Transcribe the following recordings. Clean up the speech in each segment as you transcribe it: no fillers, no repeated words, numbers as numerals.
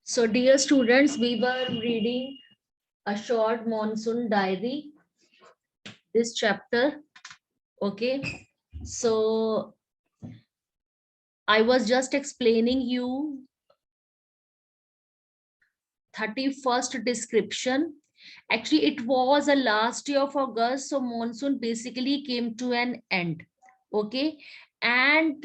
So, dear students, we were reading a short monsoon diary, this chapter. Okay. So, I was just explaining you 31st description. Actually, it was a last day of August, so monsoon basically came to an end. Okay. And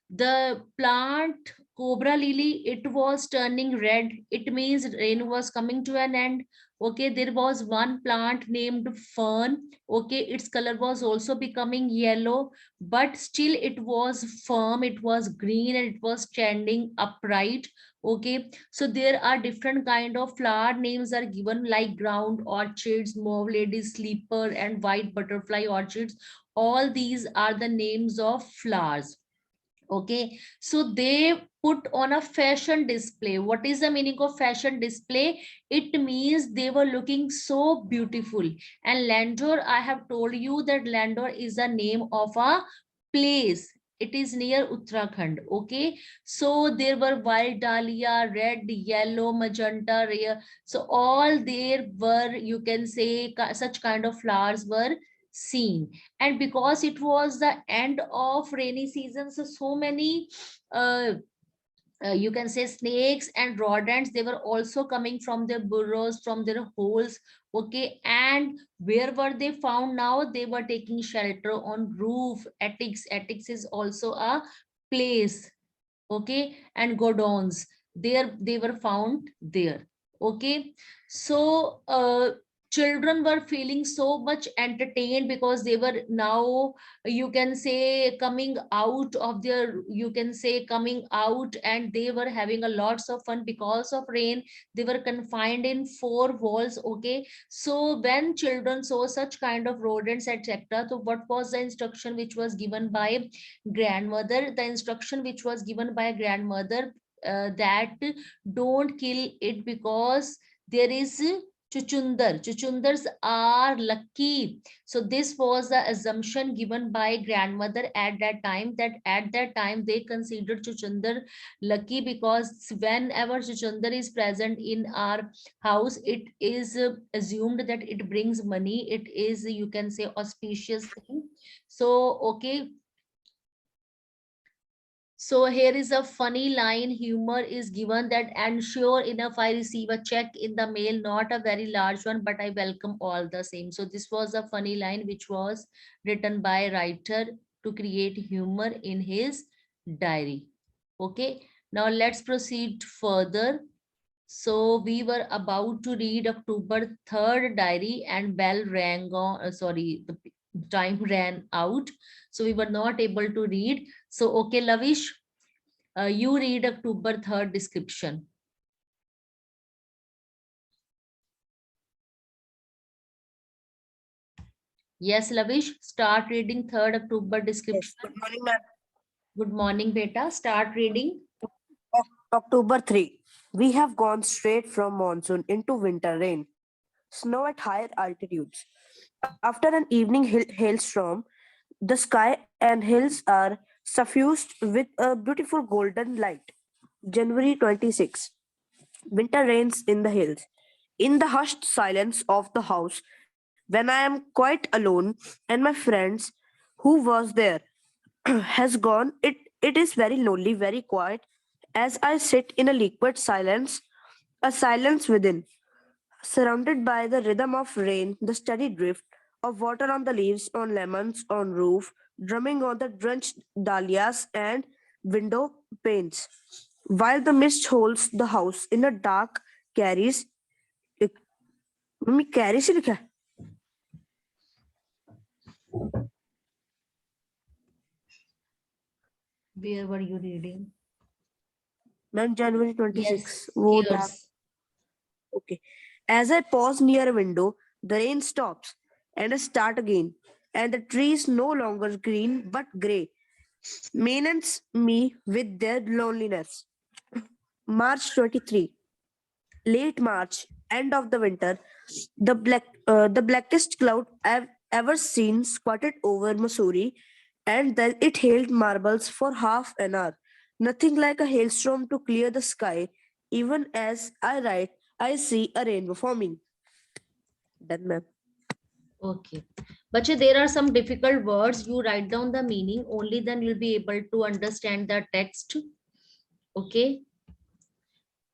the plant cobra lily, it was turning red. It means rain was coming to an end. Okay, there was one plant named fern. Okay, its color was also becoming yellow, but still it was firm, it was green, and it was standing upright. Okay, so there are different kind of flower names are given, like ground orchids, mauve lady sleeper, and white butterfly orchids. All these are the names of flowers. Okay, so they put on a fashion display. What is the meaning of fashion display? It means they were looking so beautiful. And Landor, I have told you that Landor is the name of a place. It is near Uttarakhand. Okay, so there were wild dahlia, red, yellow, magenta, rare. So all there were, you can say, such kind of flowers were seen. And because it was the end of rainy season, so so many uh, you can say snakes and rodents, they were also coming from their burrows, from their holes. Okay, and where were they found? Now they were taking shelter on roof, attics. Attics is also a place. Okay, and godowns, there they were found there. Okay, so children were feeling so much entertained because they were now, you can say, coming out of their, you can say, coming out, and they were having a lots of fun because of rain. They were confined in four walls. Okay, so when children saw such kind of rodents, etc., so what was the instruction which was given by grandmother? The instruction which was given by grandmother, that don't kill it because there is chuchundars are lucky. So this was the assumption given by grandmother at that time, that at that time they considered chuchundar lucky, because whenever chuchundar is present in our house, it is assumed that it brings money. It is, you can say, auspicious thing. So okay, so here is a funny line. Humor is given that, and sure enough, I receive a check in the mail, not a very large one, but I welcome all the same. So this was a funny line which was written by a writer to create humor in his diary. Okay, now let's proceed further. So we were about to read October 3rd diary, and bell rang on, sorry, the time ran out. So we were not able to read. So, okay, Lavish, you read October 3rd description. Yes, Lavish, start reading 3rd October Yes. description. Good morning, ma'am. Good morning, beta. Start reading. October 3. We have gone straight from monsoon into winter rain, snow at higher altitudes. After an evening hailstorm, the sky and hills are suffused with a beautiful golden light. January 26. Winter reigns in the hills. In the hushed silence of the house, when I am quite alone and my friends who was there has gone, it is very lonely, very quiet, as I sit in a liquid silence, a silence within, surrounded by the rhythm of rain, the steady drift of water on the leaves, on lemons, on roof, drumming on the drenched dahlias and window panes. While the mist holds the house in a dark carries, mummy carries ही लिखा है Where were you reading? Ma'am January Yes, 26 वो dark. here's. Okay. As I pause near a window, the rain stops and I start again. And the trees no longer green but grey, menace me with their loneliness. March 23. Late March, end of the winter, the blackest cloud I've ever seen squatted over Missouri, and then it hailed marbles for half an hour. Nothing like a hailstorm to clear the sky. Even as I write, I see a rainbow forming. Done, ma'am. Okay. Bache, there are some difficult words. You write down the meaning. Only then you'll be able to understand the text. Okay.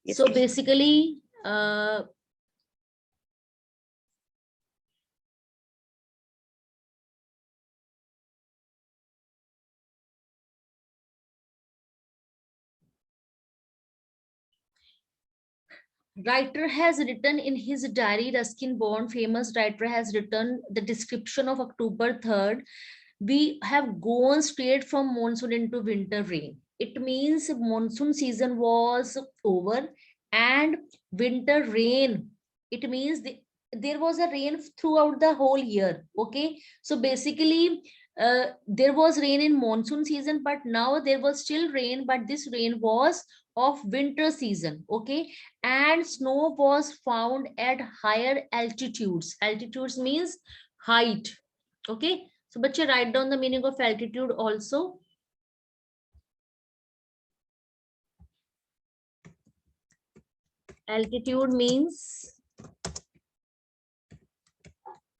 Yes, So ma'am. basically, writer has written in his diary, Ruskin Bond, famous writer, has written the description of October 3rd. We have gone straight from monsoon into winter rain. It means monsoon season was over and winter rain. It means there was a rain throughout the whole year. Okay. So basically, there was rain in monsoon season, but now there was still rain, but this rain was of winter season. Okay. And snow was found at higher altitudes. Altitudes means height. Okay. So, but you write down the meaning of altitude also. Altitude means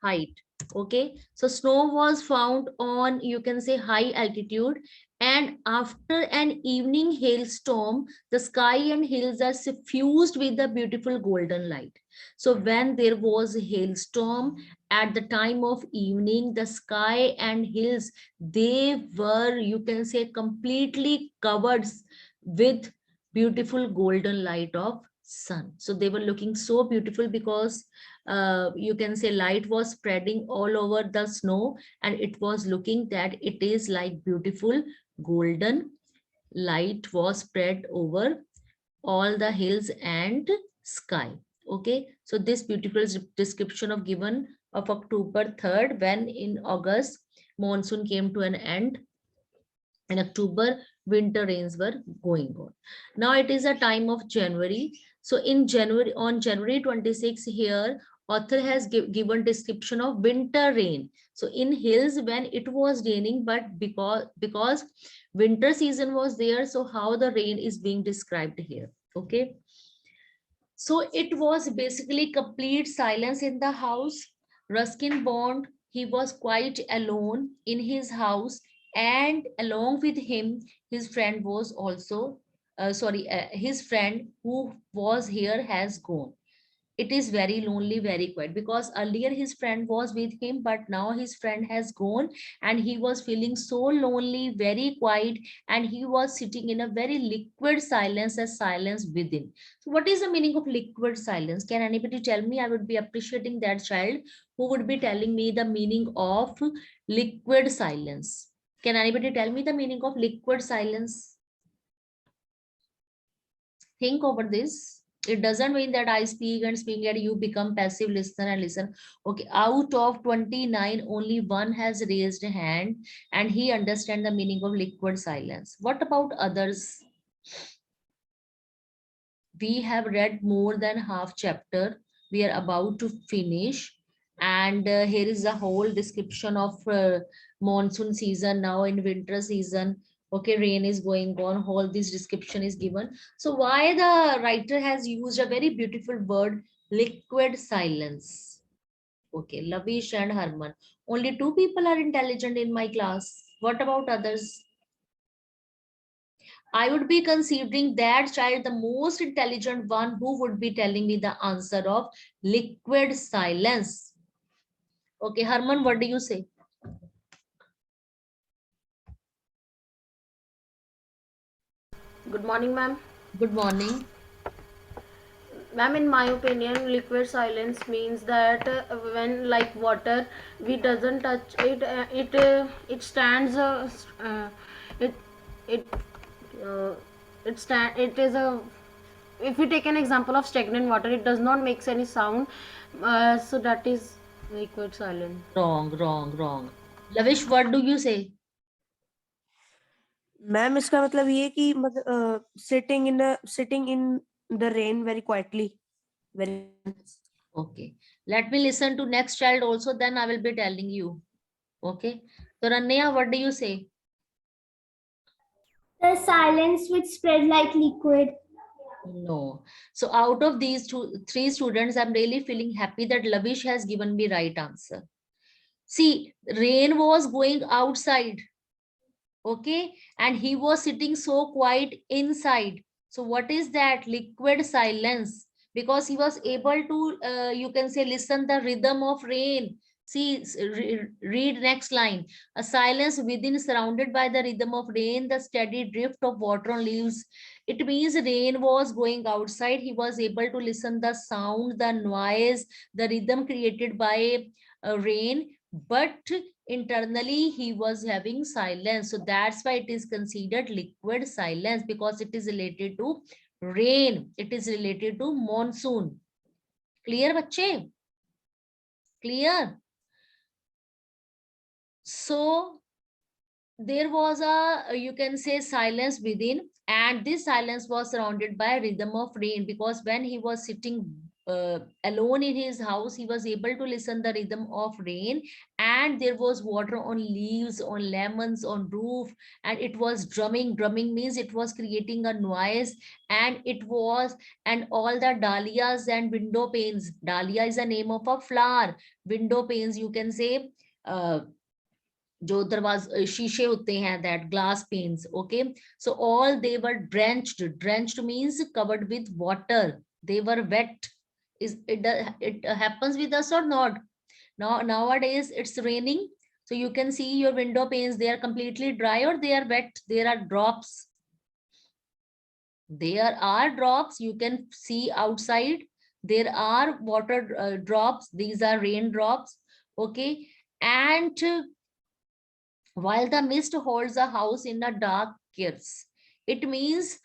height. Okay. So, snow was found on, you can say, high altitude. And after an evening hailstorm, the sky and hills are suffused with the beautiful golden light. So, when there was a hailstorm at the time of evening, the sky and hills, they were, you can say, completely covered with beautiful golden light of sun. So they were looking so beautiful because you can say light was spreading all over the snow, and it was looking that it is like beautiful golden light was spread over all the hills and sky. Okay, so this beautiful description of given of October 3rd, when in August monsoon came to an end. In October, winter rains were going on. Now it is a time of January. So in January, on January 26 here, author has given description of winter rain. So in hills when it was raining, but because winter season was there, so how the rain is being described here. Okay. So it was basically complete silence in the house. Ruskin Bond, he was quite alone in his house, and along with him, his friend was also, his friend who was here has gone. It is very lonely, very quiet, because earlier his friend was with him, but now his friend has gone, and he was feeling so lonely, very quiet, and he was sitting in a very liquid silence, as silence within. So what is the meaning of liquid silence? Can anybody tell me? I would be appreciating that child who would be telling me the meaning of liquid silence. Can anybody tell me the meaning of liquid silence? Think over this. It doesn't mean that I speak and you become passive listener and listen. Okay, out of 29, only one has raised a hand and he understands the meaning of liquid silence. What about others? We have read more than half chapter. We are about to finish. And here is a whole description of monsoon season now in winter season. Okay, rain is going on. All this description is given. So why the writer has used a very beautiful word, liquid silence? Okay, Lavish and Harman. Only two people are intelligent in my class. What about others? I would be considering that child the most intelligent one who would be telling me the answer of liquid silence. Okay, Harman, what do you say? Good morning, ma'am. Good morning. Ma'am, in my opinion, liquid silence means that when like water, we doesn't touch it. It stands. It it uh, it stand. It is a. If we take an example of stagnant water, it does not makes any sound. So that is liquid silence. Wrong, wrong, wrong. Lavish, what do you say? Ma'am इसका मतलब ये कि मतलब sitting in the rain very quietly. Very. Okay. Let me listen to next child also, then I will be telling you. Okay. So Rania, what do you say? The silence which spread like liquid. No. So out of these three students, I'm really feeling happy that Lavish has given me right answer. See, rain was going outside, okay, and he was sitting so quiet inside. So what is that? Liquid silence, because he was able to, you can say, listen the rhythm of rain. See, read next line. A silence within, surrounded by the rhythm of rain, the steady drift of water on leaves. It means rain was going outside. He was able to listen the sound, the noise, the rhythm created by rain, but internally he was having silence. So that's why it is considered liquid silence, because it is related to rain, it is related to monsoon. Clear, bache? Clear? So there was a, you can say, silence within, and this silence was surrounded by a rhythm of rain, because when he was sitting alone in his house, he was able to listen the rhythm of rain, and there was water on leaves, on lemons, on roof, and it was drumming. Drumming means it was creating a noise, and it was, and all the dahlias and window panes, dahlia is the name of a flower, window panes, you can say, uh, जो दरवाज शीशे होते हैं, that glass panes, okay, so all they were drenched means covered with water, they were wet. Is it, it happens with us or not? Now nowadays it's raining, so you can see your window panes, they are completely dry or they are wet, there are drops, there are drops, you can see outside, there are water drops, these are rain drops, okay. And while the mist holds a house in a dark curse. It means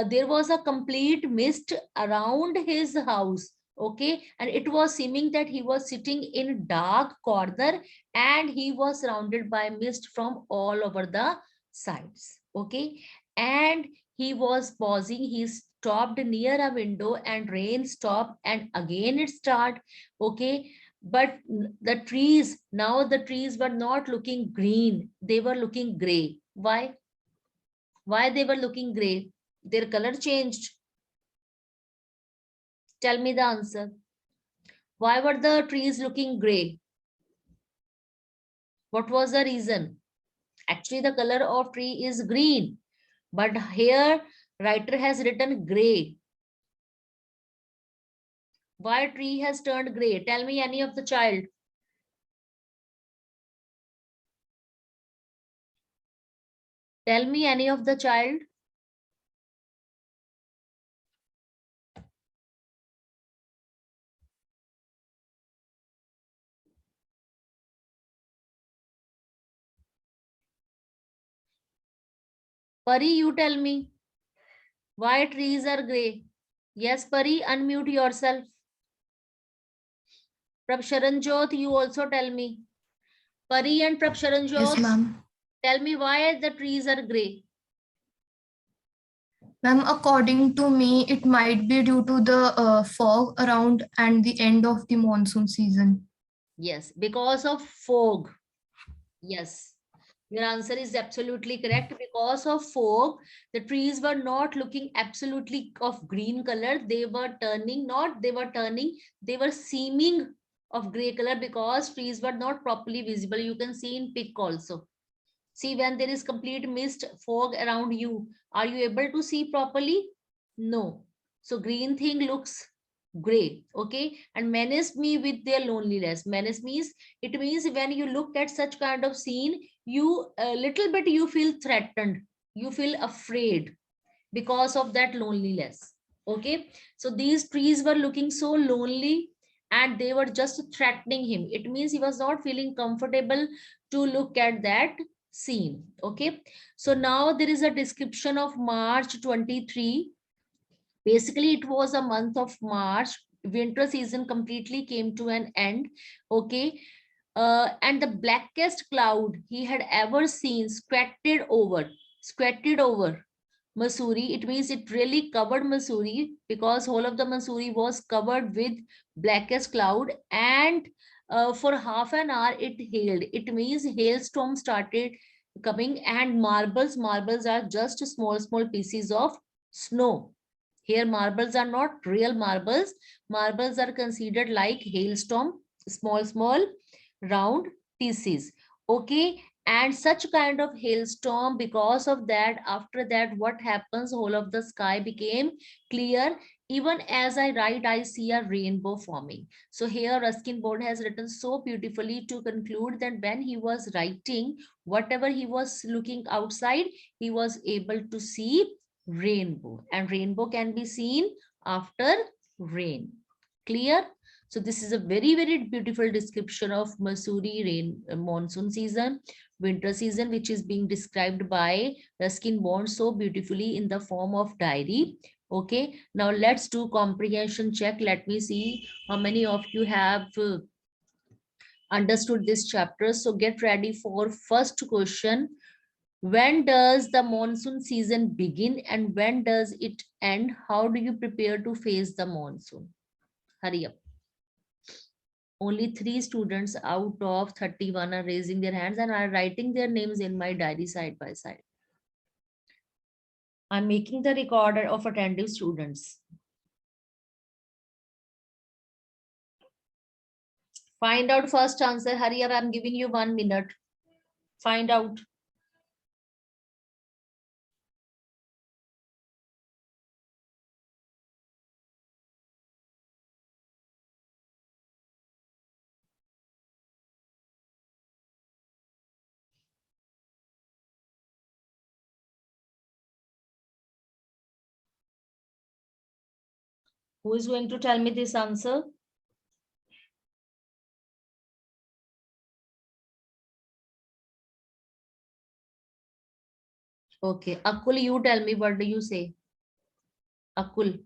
there was a complete mist around his house. Okay, and it was seeming that he was sitting in dark corner, and he was surrounded by mist from all over the sides. Okay, and he was pausing. He stopped near a window, and rain stopped, and again it started. Okay, but the trees, now the trees were not looking green, they were looking gray. Why they were looking gray? Their color changed. Tell me the answer. Why were the trees looking gray? What was the reason? Actually the color of tree is green, but here writer has written gray. Why tree has turned gray? Tell me, any of the child. Tell me, any of the child. Pari, you tell me. Why trees are gray? Yes, Pari, unmute yourself. Prabsharanjot, you also tell me. Pari and Prabsharanjot, Yes, ma'am. tell me why the trees are gray. Ma'am, according to me, it might be due to the fog around and the end of the monsoon season. Yes, because of fog. Yes, your answer is absolutely correct. Because of fog, the trees were not looking absolutely of green color. They were turning, not they were turning, they were seeming of gray color, because trees were not properly visible. You can see in pic also. See, when there is complete mist, fog around you, are you able to see properly? No. So green thing looks gray, okay, and menace me with their loneliness. Menace means, it means when you look at such kind of scene, you a little bit you feel threatened, you feel afraid because of that loneliness. Okay, so these trees were looking so lonely, and they were just threatening him. It means he was not feeling comfortable to look at that scene. Okay, so now there is a description of March 23. Basically it was a month of March, winter season completely came to an end. Okay, and the blackest cloud he had ever seen squatted over Missouri. It means it really covered Missouri, because whole of the Missouri was covered with blackest cloud, and for half an hour it hailed. It means hailstorm started coming, and marbles are just small pieces of snow. Here marbles are not real marbles. Marbles are considered like hailstorm, small round pieces. Okay, and such kind of hailstorm, because of that, after that what happens, whole of the sky became clear. Even as I write, I see a rainbow forming. So here Ruskin Bond has written so beautifully to conclude that when he was writing, whatever he was looking outside, he was able to see rainbow, and rainbow can be seen after rain. Clear? So this is a very beautiful description of Missouri rain monsoon season, winter season, which is being described by Ruskin Bond so beautifully in the form of diary. Okay, now let's do comprehension check. Let me see how many of you have understood this chapter. So get ready for first question. When does the monsoon season begin and when does it end? How do you prepare to face the monsoon? Hurry up. Only 3 students out of 31 are raising their hands and are writing their names in my diary side by side. I'm making the recorder of attentive students. Find out first answer. Hurry up, I'm giving you 1 minute. Find out. Who is going to tell me this answer? Okay, Akul, you tell me, what do you say? Akul.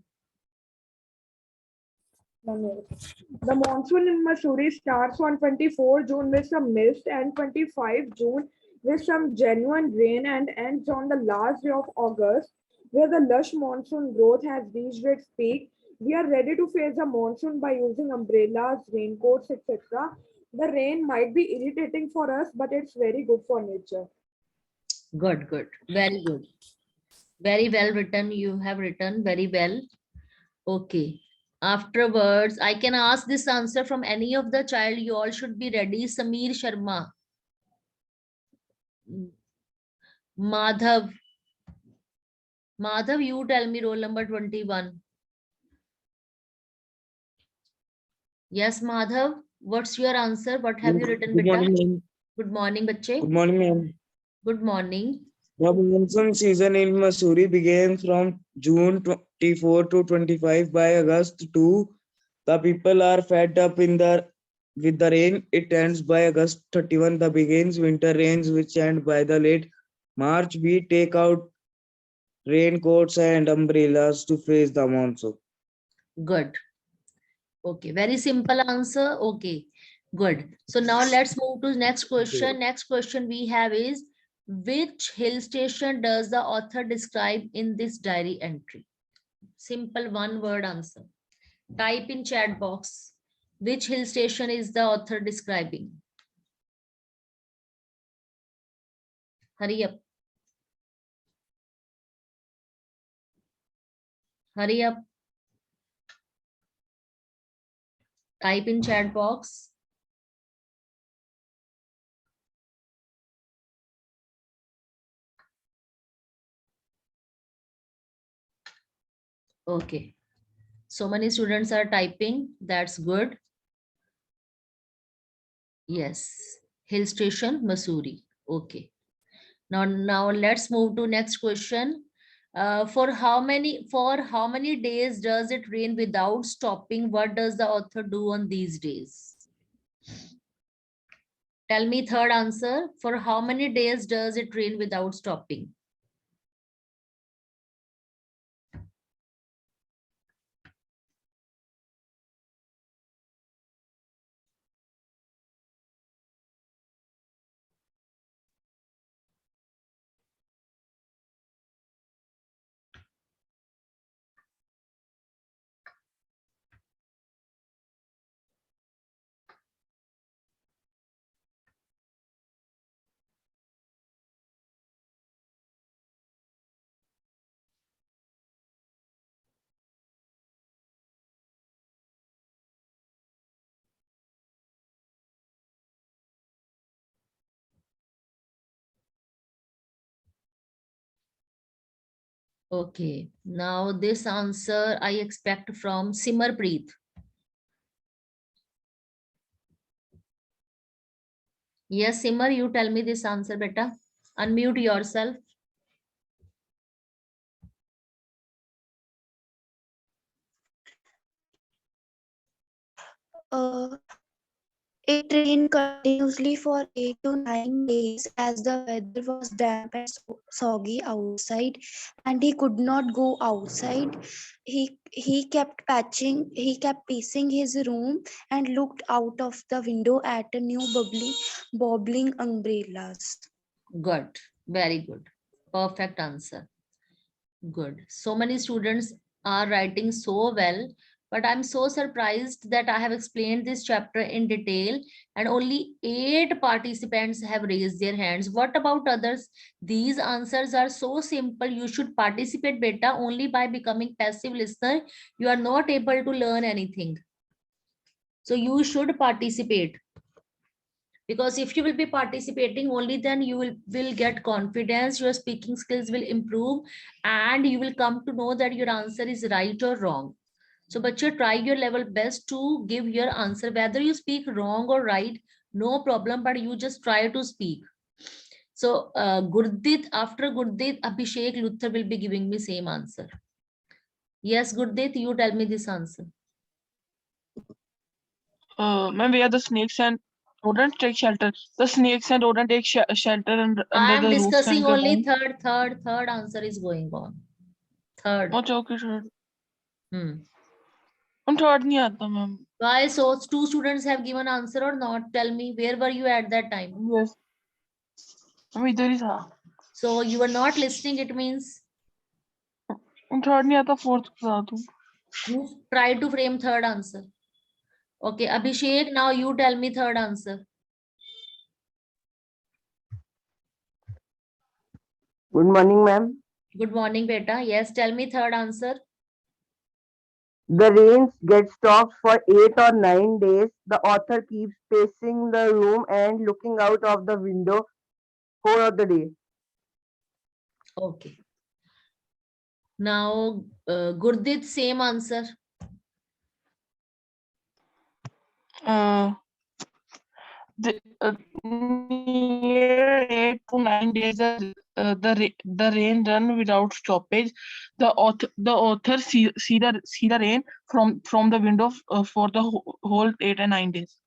The monsoon in Missouri starts on 24 June with some mist and 25 June with some genuine rain and ends on the last day of August, where the lush monsoon growth has reached its peak. We are ready to face the monsoon by using umbrellas, raincoats, etc. The rain might be irritating for us, but it's very good for nature. Good, good. Very good. Very well written. You have written very well. Okay. Afterwards, I can ask this answer from any of the child. You all should be ready. Sameer Sharma. Madhav. Madhav, you tell me roll number 21. Yes, Madhav. What's your answer? What have you written, Good beta? morning, ma'am. Good morning, bache. Good morning, ma'am. Good morning. The monsoon season in Missouri began from June 24 to 25. By August 2, the people are fed up with the rain. It ends by August 31. The begins winter rains, which end by the late March. We take out raincoats and umbrellas to face the monsoon. Good. Okay, very simple answer. Okay, good. So now let's move to next question. Next question we have is, which hill station does the author describe in this diary entry? Simple one word answer. Type in chat box. Which hill station is the author describing? Hurry up. Hurry up. Type in chat box. Okay. So many students are typing. That's good. Yes. Hill station, Missouri. Okay. Now let's move to next question. For how many days does it rain without stopping? What does the author do on these days? Tell me third answer. For how many days does it rain without stopping? Okay, now this answer I expect from Simarpreet. Yes, Simar, you tell me this answer, beta. Unmute yourself. Uh, it rained continuously for 8 to 9 days as the weather was damp and soggy outside, and he could not go outside. He kept pacing his room and looked out of the window at a new bobbling umbrellas. Good, very good. Perfect answer. Good. So many students are writing so well, but I'm so surprised that I have explained this chapter in detail and only 8 participants have raised their hands. What about others? These answers are so simple. You should participate beta. Only by becoming passive listener, you are not able to learn anything. So you should participate. Because if you will be participating, only then you will get confidence, your speaking skills will improve, and you will come to know that your answer is right or wrong. So bacha, try your level best to give your answer, whether you speak wrong or right, no problem, but you just try to speak. So Gurdit, after Gurdit, Abhishek Luthar will be giving me same answer. Yes, Gurdit, you tell me this answer. Ma'am, where the snakes and rodents take shelter. The snakes and rodents take shelter I under am the roofs discussing and only gardens. third answer is going on. Third. अच्छा okay sir. Hmm. हम third नहीं आता ma'am. Why? So 2 students have given answer or not? Tell me, where were you at that time? Yes. हम इधर ही था. So you were not listening, it means हम third नहीं आता fourth था तू. you try to frame third answer. Okay, Abhishek, now you tell me third answer. Good morning, ma'am. Good morning, beta. Yes, tell me third answer. The rains get stopped for 8 or 9 days. The author keeps pacing the room and looking out of the window whole of the day. Okay. Now, Gurdit, same answer. Near 8 to 9 days, the rain run without stoppage. The author see the rain from the window for the whole 8 and 9 days.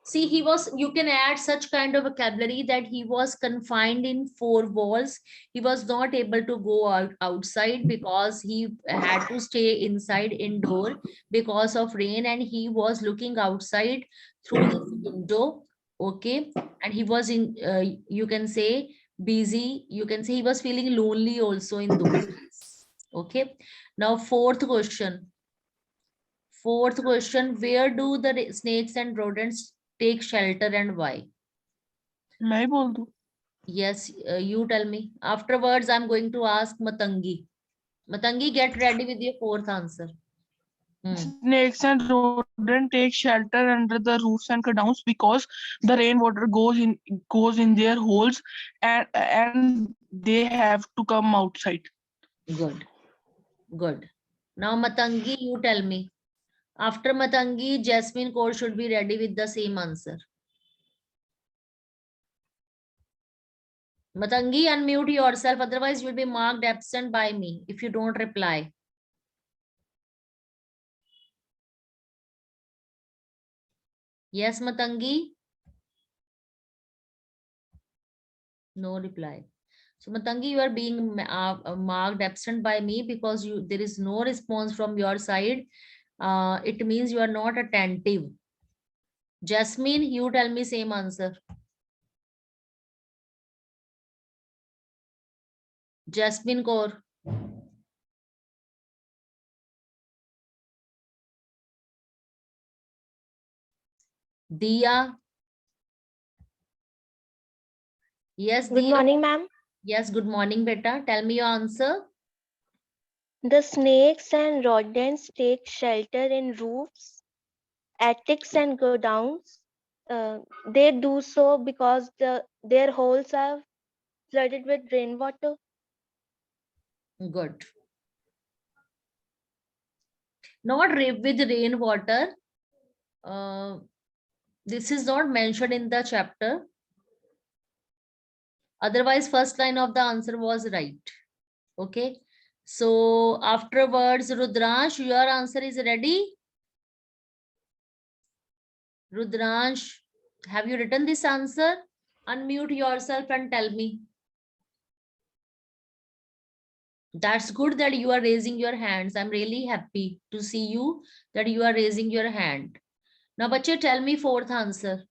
See, you can add such kind of vocabulary that he was confined in 4 walls. He was not able to go outside because he had to stay inside indoor because of rain, and he was looking outside through his window. Okay. And he was you can say busy. You can say he was feeling lonely also in those days. Okay. Now, fourth question. Fourth question, where do the snakes and rodents take shelter and why? मैं ही बोल दूं. Yes, you tell me. Afterwards, I'm going to ask Matangi. Matangi, get ready with your fourth answer. Snakes and rodents take shelter under the roofs and godowns because the rainwater goes in their holes, and they have to come outside. Good, good. Now, Matangi, you tell me. After Matangi, Jasmine Kaur should be ready with the same answer. Matangi, unmute yourself, otherwise you'll be marked absent by me if you don't reply. Yes, Matangi? No reply. So Matangi, you are being marked absent by me because there is no response from your side. It means you are not attentive. Jasmine, you tell me same answer. Jasmine Kaur. Diya. Yes, Good Diya. morning, ma'am. Yes, good morning, beta. Tell me your answer. The snakes and rodents take shelter in roofs, attics, and godowns. They do so because their holes are flooded with rainwater. Good. Not with rainwater. This is not mentioned in the chapter. Otherwise, first line of the answer was right. Okay. So afterwards, Rudransh, your answer is ready. Rudransh, have you written this answer? Unmute yourself and tell me. That's good that you are raising your hands. I'm really happy to see you that you are raising your hand. Now, bache, tell me fourth answer.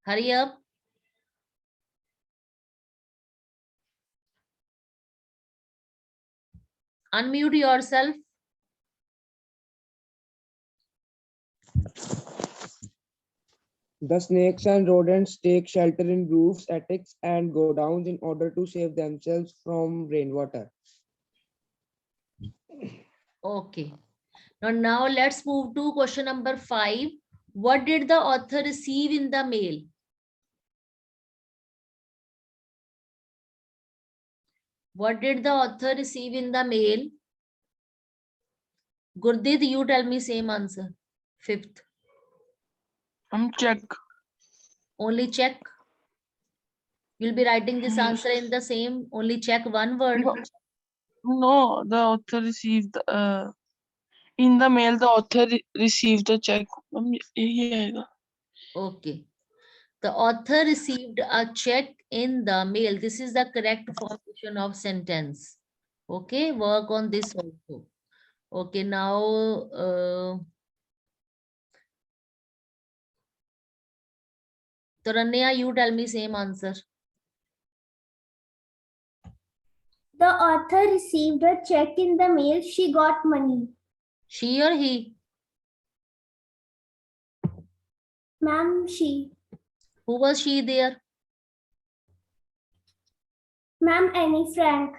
Hurry up. Unmute yourself. The snakes and rodents take shelter in roofs, attics, and godowns in order to save themselves from rainwater. Okay. Now let's move to question number 5. What did the author receive in the mail? What did the author receive in the mail? Gurdit, you tell me same answer. Fifth. Check. Only check. You'll be writing this Yes. answer in the same, only check one word. No, the author received in the mail. The author received the check. यही आएगा. Okay. The author received a check in the mail. This is the correct formation of sentence. Okay, work on this also. Okay, now Taranya, you tell me same answer. The author received a check in the mail. She got money. She or he? Ma'am, she. Who was she there? Ma'am, Annie Frank.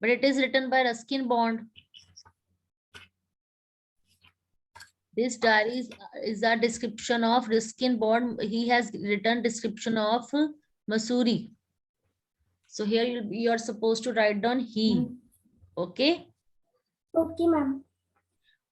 But it is written by Ruskin Bond. This diary is a description of Ruskin Bond. He has written description of Missouri. So here you are supposed to write down he. Okay. Okay, ma'am.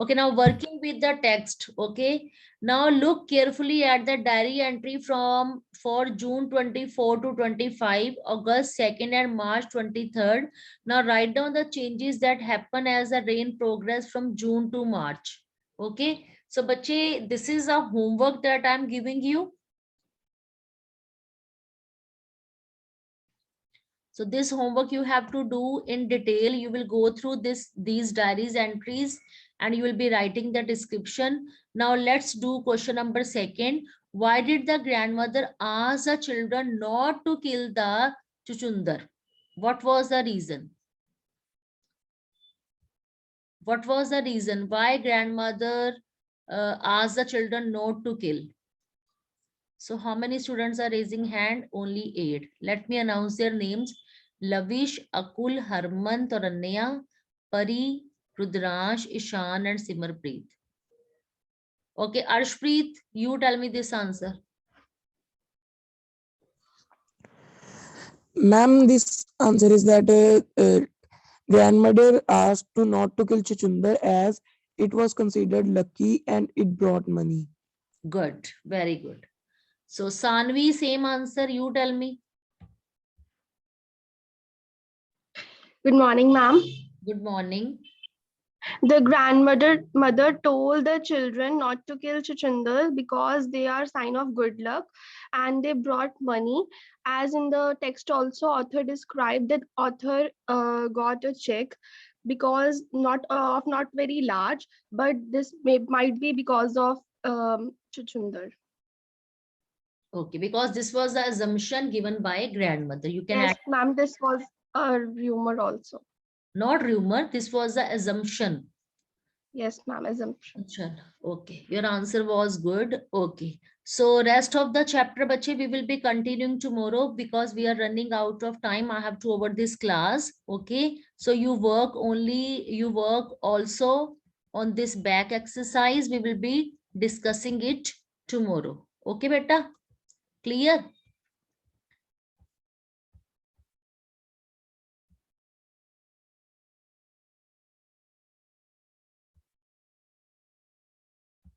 Okay, now working with the text. Okay. Now look carefully at the diary entry for June 24 to 25, August 2nd and March 23rd. Now write down the changes that happen as the rain progress from June to March. Okay. So bache, this is a homework that I'm giving you. So this homework you have to do in detail. You will go through these diaries entries and you will be writing the description. Now let's do question number 2. Why did the grandmother ask the children not to kill the chuchundar? What was the reason? What was the reason why grandmother asked the children not to kill? So how many students are raising hand? Only 8. Let me announce their names. Lavish, Akul, Harman, Taranya, Pari, Rudransh, Ishan, and Simarpreet. Okay, Arshpreet, you tell me this answer. Ma'am, this answer is that grandmother asked to not to kill Chuchundar as it was considered lucky and it brought money. Good, very good. So Sanvi, same answer, you tell me. Good morning, ma'am. Good morning. The grandmother told the children not to kill chuchundar because they are sign of good luck and they brought money. As in the text also, author described that author got a check because not very large, but this might be because of chuchundar. Okay, because this was the assumption given by grandmother. You can Yes, add, ma'am, this was a rumor also. not rumor, this was the assumption. Yes, ma'am, assumption. Okay, your answer was good. Okay, so rest of the chapter, bache, we will be continuing tomorrow because we are running out of time. I have to over this class. Okay, so you work also on this back exercise. We will be discussing it tomorrow. Okay, beta, clear?